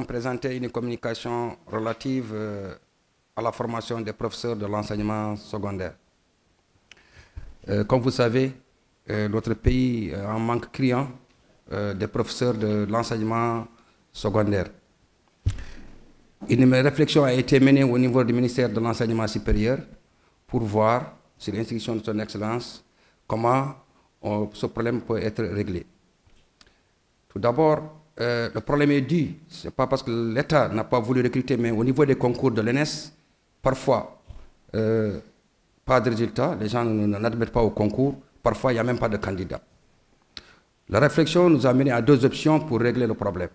Présenter une communication relative à la formation des professeurs de l'enseignement secondaire. Comme vous savez, notre pays a un manque criant des professeurs de l'enseignement secondaire. Une réflexion a été menée au niveau du ministère de l'enseignement supérieur pour voir, sur l'instruction de son Excellence, comment ce problème peut être réglé. Tout d'abord, le problème est dû, ce n'est pas parce que l'État n'a pas voulu recruter, mais au niveau des concours de l'ENS, parfois, pas de résultats, les gens n'admettent pas au concours, parfois il n'y a même pas de candidat. La réflexion nous a mené à deux options pour régler le problème.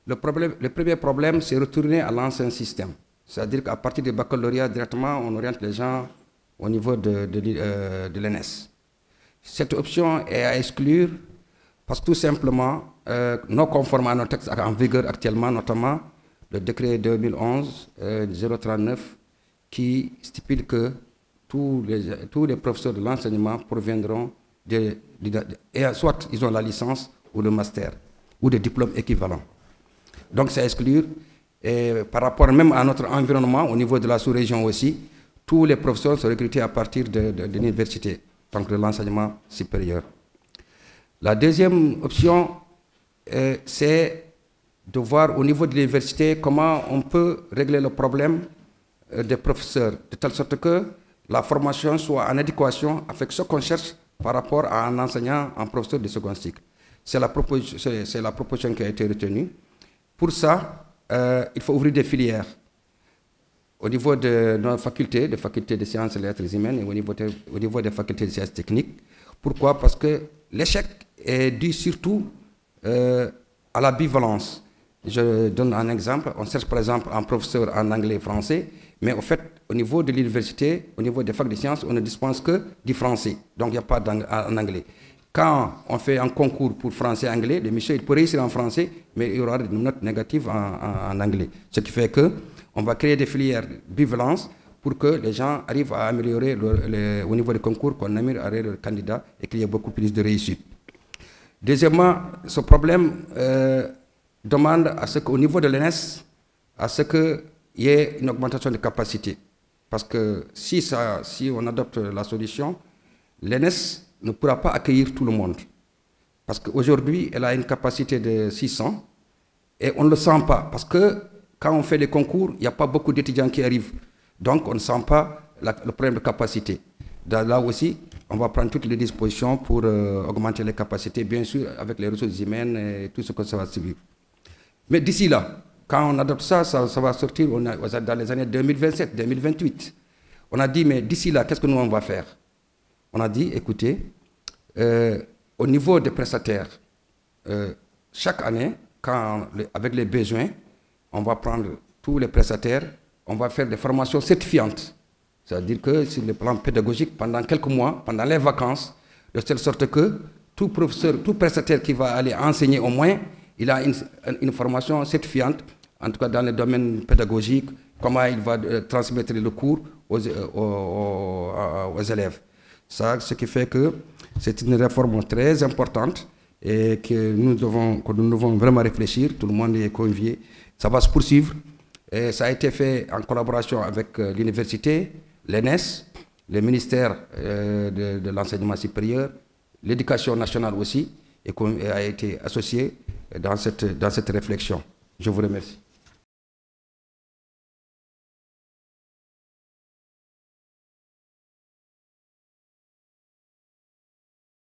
Le premier problème, c'est retourner à l'ancien système, c'est-à-dire qu'à partir du baccalauréat, directement, on oriente les gens au niveau de l'ENS. Cette option est à exclure parce que tout simplement, non conforme à nos textes en vigueur actuellement, notamment le décret 2011-039 qui stipule que tous les professeurs de l'enseignement proviendront soit ils ont la licence ou le master ou des diplômes équivalents. Donc c'est à exclure. Et par rapport même à notre environnement, au niveau de la sous-région aussi, tous les professeurs sont recrutés à partir de l'université, donc de l'enseignement supérieur. La deuxième option, c'est de voir au niveau de l'université comment on peut régler le problème des professeurs, de telle sorte que la formation soit en adéquation avec ce qu'on cherche par rapport à un enseignant, un professeur de second cycle. C'est la proposition qui a été retenue. Pour ça, il faut ouvrir des filières au niveau de nos facultés, des facultés de sciences et lettres humaines et au niveau des facultés de sciences techniques. Pourquoi? Parce que l'échec est dû surtout à la bivalence. Je donne un exemple. On cherche par exemple un professeur en anglais et français, mais au fait, au niveau de l'université, au niveau des facs de sciences, on ne dispense que du français. Donc il n'y a pas en anglais. Quand on fait un concours pour français-anglais, le monsieur il peut réussir en français, mais il y aura des notes négatives en anglais. Ce qui fait qu'on va créer des filières bivalence pour que les gens arrivent à améliorer au niveau des concours, qu'on améliore le candidat et qu'il y ait beaucoup plus de réussite. Deuxièmement, ce problème demande à ce qu'au niveau de l'ENS, à ce qu'il y ait une augmentation de capacité. Parce que si on adopte la solution, l'ENS ne pourra pas accueillir tout le monde. Parce qu'aujourd'hui, elle a une capacité de 600 et on ne le sent pas. Parce que quand on fait les concours, il n'y a pas beaucoup d'étudiants qui arrivent. Donc, on ne sent pas le problème de capacité. Là aussi, on va prendre toutes les dispositions pour augmenter les capacités, bien sûr, avec les ressources humaines et tout ce que ça va suivre. Mais d'ici là, quand on adopte ça, ça va sortir dans les années 2027, 2028. On a dit, mais d'ici là, qu'est-ce que nous on va faire? On a dit, écoutez, au niveau des prestataires, chaque année, avec les besoins, on va prendre tous les prestataires, on va faire des formations certifiantes. C'est-à-dire que sur le plan pédagogique, pendant quelques mois, pendant les vacances, de telle sorte que tout professeur, tout prestataire qui va aller enseigner au moins, il a une formation certifiante, en tout cas dans le domaine pédagogique, comment il va transmettre le cours aux élèves. Ça, ce qui fait que c'est une réforme très importante et que nous devons vraiment réfléchir, tout le monde est convié. Ça va se poursuivre et ça a été fait en collaboration avec l'université, l'ENS, le ministère de l'enseignement supérieur, l'éducation nationale aussi, et a été associé dans cette réflexion. Je vous remercie.